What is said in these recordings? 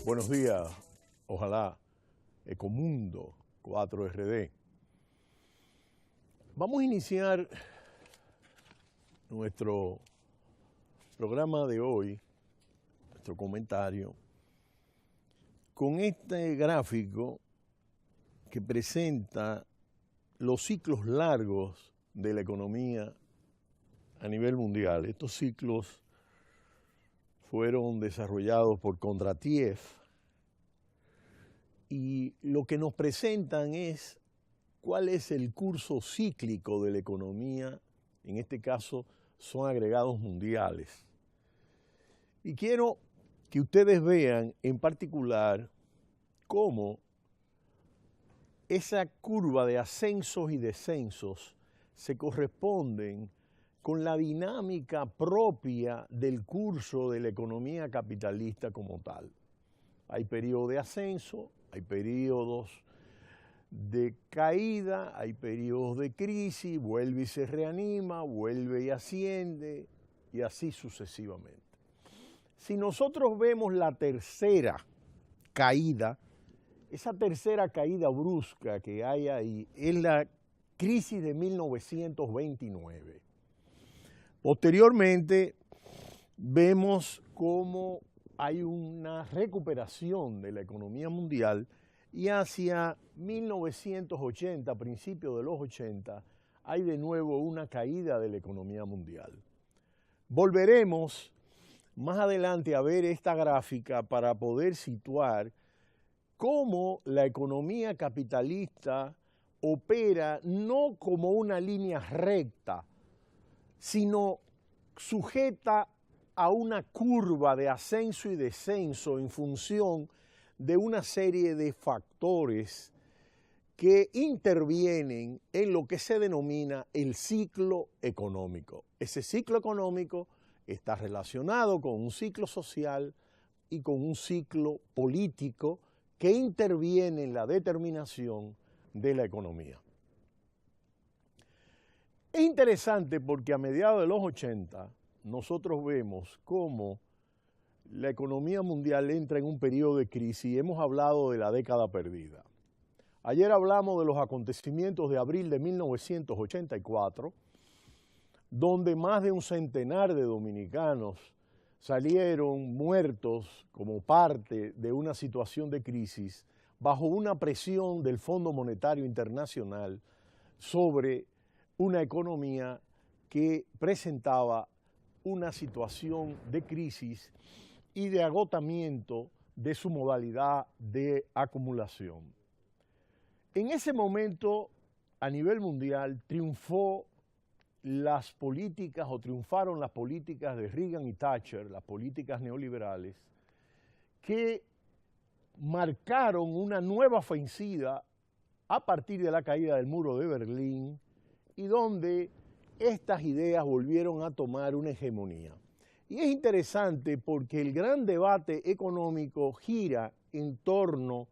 Buenos días, ojalá, Ecomundo 4RD. Vamos a iniciar nuestro programa de hoy, nuestro comentario, con este gráfico que presenta los ciclos largos de la economía a nivel mundial. Estos ciclos fueron desarrollados por Kondratiev y lo que nos presentan es cuál es el curso cíclico de la economía, en este caso son agregados mundiales. Y quiero que ustedes vean en particular cómo esa curva de ascensos y descensos se corresponden con la dinámica propia del curso de la economía capitalista como tal. Hay periodos de ascenso, hay periodos de caída, hay periodos de crisis, vuelve y se reanima, vuelve y asciende, y así sucesivamente. Si nosotros vemos la tercera caída, esa tercera caída brusca que hay ahí es la crisis de 1929. Posteriormente, vemos cómo hay una recuperación de la economía mundial y hacia 1980, principios de los 80, hay de nuevo una caída de la economía mundial. Volveremos más adelante a ver esta gráfica para poder situar cómo la economía capitalista opera no como una línea recta, sino sujeta a una curva de ascenso y descenso en función de una serie de factores que intervienen en lo que se denomina el ciclo económico. Ese ciclo económico está relacionado con un ciclo social y con un ciclo político que interviene en la determinación de la economía. Es interesante porque a mediados de los 80 nosotros vemos cómo la economía mundial entra en un periodo de crisis y hemos hablado de la década perdida. Ayer hablamos de los acontecimientos de abril de 1984, donde más de un centenar de dominicanos salieron muertos como parte de una situación de crisis bajo una presión del Fondo Monetario Internacional sobre una economía que presentaba una situación de crisis y de agotamiento de su modalidad de acumulación. En ese momento, a nivel mundial, triunfaron las políticas de Reagan y Thatcher, las políticas neoliberales, que marcaron una nueva ofensiva a partir de la caída del muro de Berlín y donde estas ideas volvieron a tomar una hegemonía. Y es interesante porque el gran debate económico gira en torno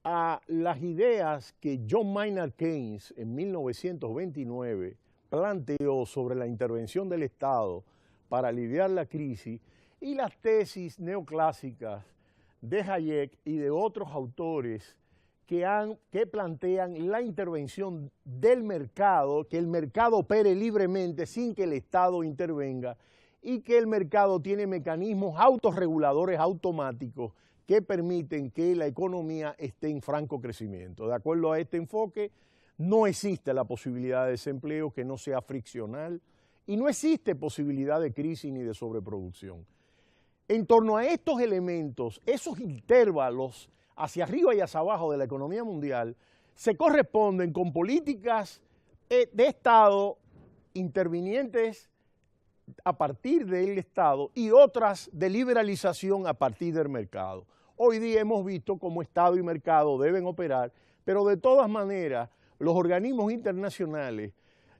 a las ideas que John Maynard Keynes en 1929 planteó sobre la intervención del Estado para aliviar la crisis y las tesis neoclásicas de Hayek y de otros autores que plantean la intervención del mercado, que el mercado opere libremente sin que el Estado intervenga y que el mercado tiene mecanismos autorreguladores automáticos que permiten que la economía esté en franco crecimiento. De acuerdo a este enfoque, no existe la posibilidad de desempleo que no sea friccional y no existe posibilidad de crisis ni de sobreproducción. En torno a estos elementos, esos intervalos hacia arriba y hacia abajo de la economía mundial, se corresponden con políticas de Estado intervinientes a partir del Estado y otras de liberalización a partir del mercado. Hoy día hemos visto cómo Estado y mercado deben operar, pero de todas maneras los organismos internacionales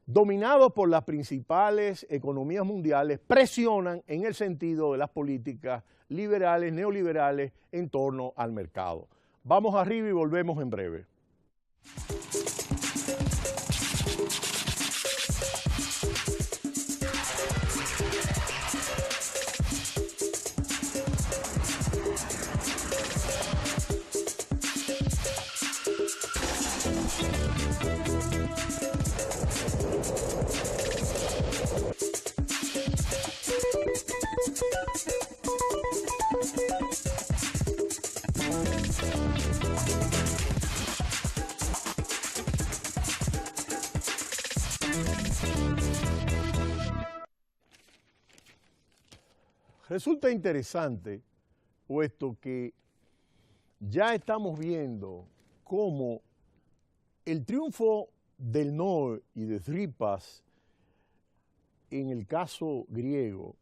dominados por las principales economías mundiales presionan en el sentido de las políticas liberales, neoliberales en torno al mercado. Vamos arriba y volvemos en breve. Resulta interesante, puesto que ya estamos viendo cómo el triunfo del no y de Tsipras en el caso griego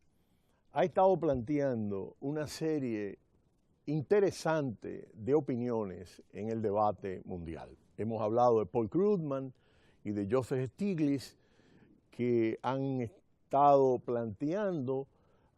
ha estado planteando una serie interesante de opiniones en el debate mundial. Hemos hablado de Paul Krugman y de Joseph Stiglitz, que han estado planteando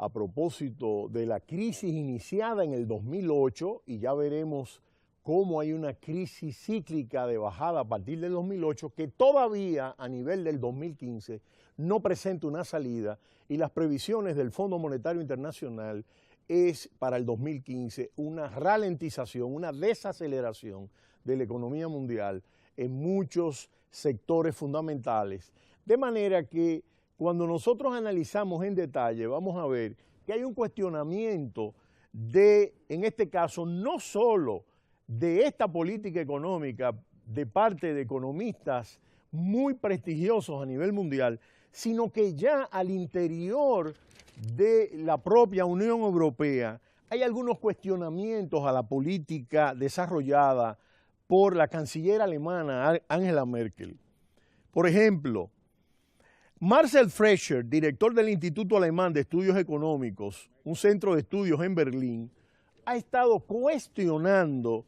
a propósito de la crisis iniciada en el 2008, y ya veremos cómo hay una crisis cíclica de bajada a partir del 2008 que todavía a nivel del 2015 no presenta una salida, y las previsiones del Fondo Monetario Internacional es para el 2015 una ralentización, una desaceleración de la economía mundial en muchos sectores fundamentales, de manera que cuando nosotros analizamos en detalle vamos a ver que hay un cuestionamiento de, en este caso, no solo de esta política económica de parte de economistas muy prestigiosos a nivel mundial, sino que ya al interior de la propia Unión Europea hay algunos cuestionamientos a la política desarrollada por la canciller alemana Angela Merkel. Por ejemplo, Marcel Frescher, director del Instituto Alemán de Estudios Económicos, un centro de estudios en Berlín, ha estado cuestionando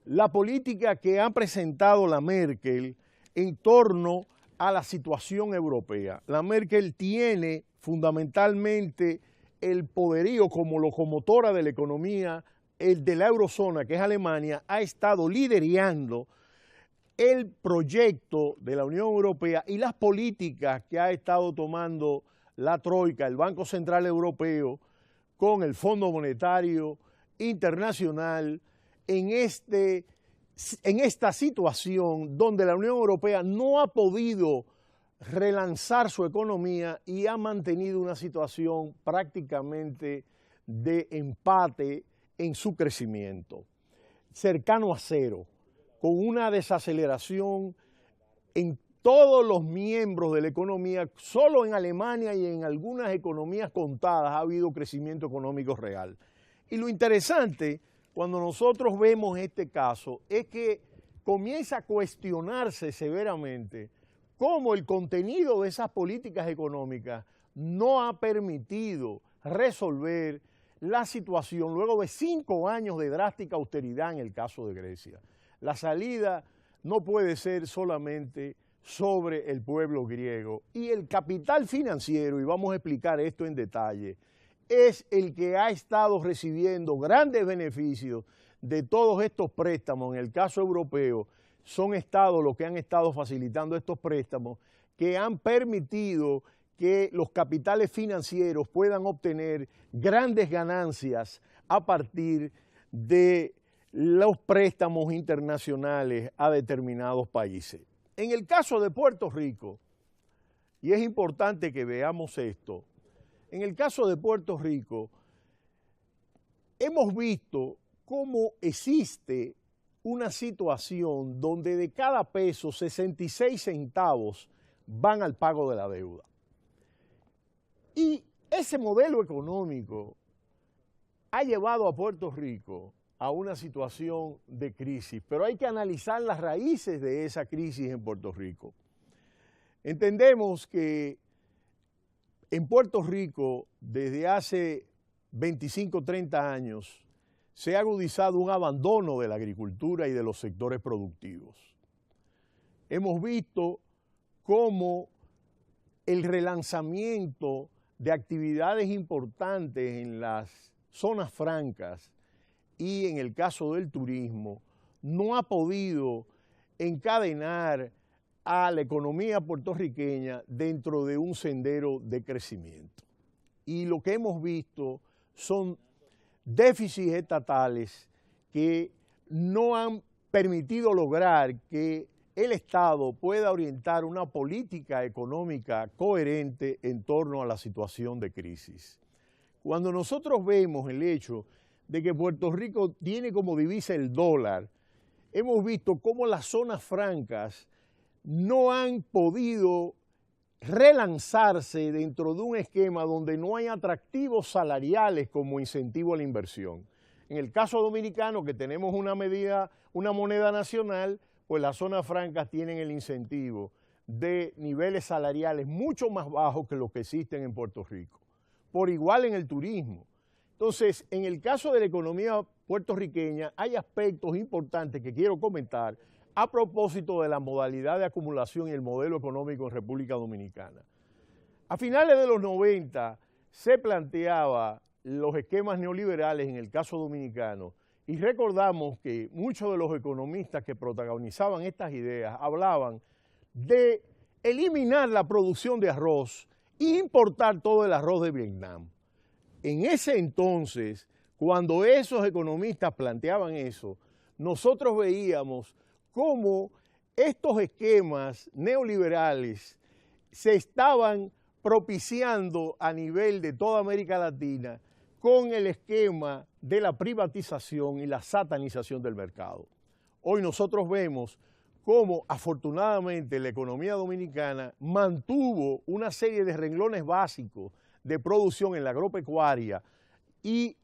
la política que ha presentado la Merkel en torno a la situación europea. La Merkel tiene fundamentalmente el poderío como locomotora de la economía de la eurozona, que es Alemania, ha estado liderando el proyecto de la Unión Europea y las políticas que ha estado tomando la Troika, el Banco Central Europeo, con el Fondo Monetario Internacional en esta situación donde la Unión Europea no ha podido relanzar su economía y ha mantenido una situación prácticamente de empate en su crecimiento, cercano a cero, con una desaceleración en todos los miembros de la economía. Solo en Alemania y en algunas economías contadas ha habido crecimiento económico real. Y lo interesante, cuando nosotros vemos este caso, es que comienza a cuestionarse severamente cómo el contenido de esas políticas económicas no ha permitido resolver la situación luego de 5 años de drástica austeridad en el caso de Grecia. La salida no puede ser solamente sobre el pueblo griego, y el capital financiero, y vamos a explicar esto en detalle, es el que ha estado recibiendo grandes beneficios de todos estos préstamos. En el caso europeo, son estados los que han estado facilitando estos préstamos, que han permitido que los capitales financieros puedan obtener grandes ganancias a partir de los préstamos internacionales a determinados países. En el caso de Puerto Rico, y es importante que veamos esto, en el caso de Puerto Rico hemos visto cómo existe una situación donde de cada peso 66 centavos van al pago de la deuda. Y ese modelo económico ha llevado a Puerto Rico a una situación de crisis, pero hay que analizar las raíces de esa crisis en Puerto Rico. Entendemos que en Puerto Rico, desde hace 25 o 30 años, se ha agudizado un abandono de la agricultura y de los sectores productivos. Hemos visto cómo el relanzamiento de actividades importantes en las zonas francas y en el caso del turismo no ha podido encadenar a la economía puertorriqueña dentro de un sendero de crecimiento. Y lo que hemos visto son déficits estatales que no han permitido lograr que el Estado pueda orientar una política económica coherente en torno a la situación de crisis. Cuando nosotros vemos el hecho de que Puerto Rico tiene como divisa el dólar, hemos visto cómo las zonas francas no han podido relanzarse dentro de un esquema donde no hay atractivos salariales como incentivo a la inversión. En el caso dominicano, que tenemos una moneda nacional, pues las zonas francas tienen el incentivo de niveles salariales mucho más bajos que los que existen en Puerto Rico, por igual en el turismo. Entonces, en el caso de la economía puertorriqueña, hay aspectos importantes que quiero comentar a propósito de la modalidad de acumulación y el modelo económico en República Dominicana. A finales de los 90 se planteaba los esquemas neoliberales en el caso dominicano y recordamos que muchos de los economistas que protagonizaban estas ideas hablaban de eliminar la producción de arroz e importar todo el arroz de Vietnam. En ese entonces, cuando esos economistas planteaban eso, nosotros veíamos cómo estos esquemas neoliberales se estaban propiciando a nivel de toda América Latina con el esquema de la privatización y la satanización del mercado. Hoy nosotros vemos cómo afortunadamente la economía dominicana mantuvo una serie de renglones básicos de producción en la agropecuaria y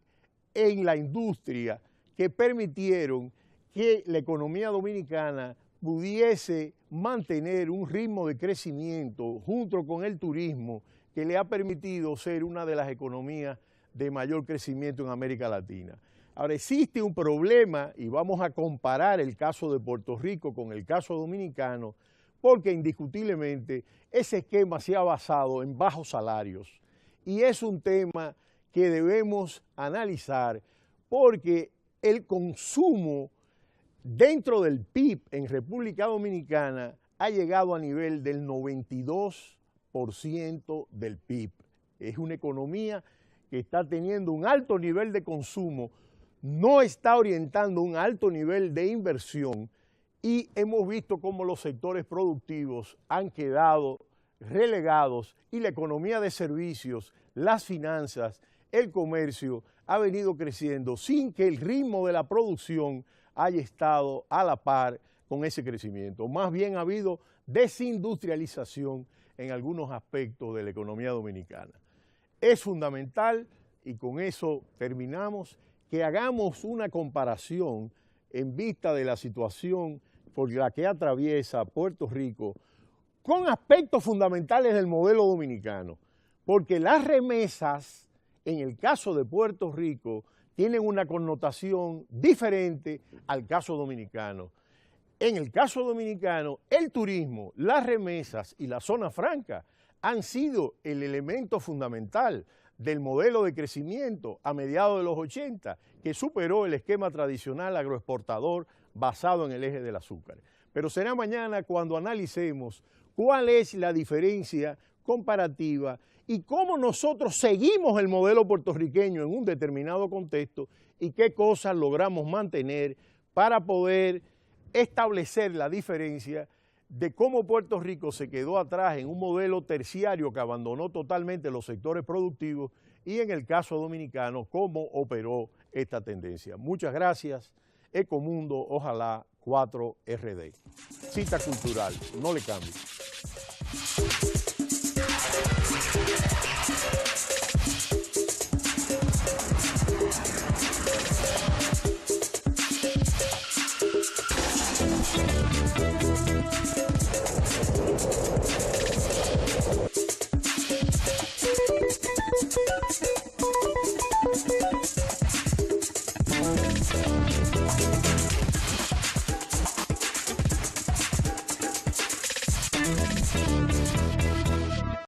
en la industria que permitieron que la economía dominicana pudiese mantener un ritmo de crecimiento junto con el turismo que le ha permitido ser una de las economías de mayor crecimiento en América Latina. Ahora existe un problema y vamos a comparar el caso de Puerto Rico con el caso dominicano porque indiscutiblemente ese esquema se ha basado en bajos salarios y es un tema que debemos analizar porque el consumo dentro del PIB en República Dominicana ha llegado a nivel del 92% del PIB. Es una economía que está teniendo un alto nivel de consumo, no está orientando un alto nivel de inversión y hemos visto cómo los sectores productivos han quedado relegados y la economía de servicios, las finanzas, el comercio ha venido creciendo sin que el ritmo de la producción haya estado a la par con ese crecimiento. Más bien ha habido desindustrialización en algunos aspectos de la economía dominicana. Es fundamental, y con eso terminamos, que hagamos una comparación en vista de la situación por la que atraviesa Puerto Rico con aspectos fundamentales del modelo dominicano, porque las remesas, en el caso de Puerto Rico, tienen una connotación diferente al caso dominicano. En el caso dominicano, el turismo, las remesas y la zona franca han sido el elemento fundamental del modelo de crecimiento a mediados de los 80, que superó el esquema tradicional agroexportador basado en el eje del azúcar. Pero será mañana cuando analicemos cuál es la diferencia comparativa y cómo nosotros seguimos el modelo puertorriqueño en un determinado contexto y qué cosas logramos mantener para poder establecer la diferencia de cómo Puerto Rico se quedó atrás en un modelo terciario que abandonó totalmente los sectores productivos y en el caso dominicano cómo operó esta tendencia. Muchas gracias. Ecomundo, ojalá 4RD. Cita cultural, no le cambie.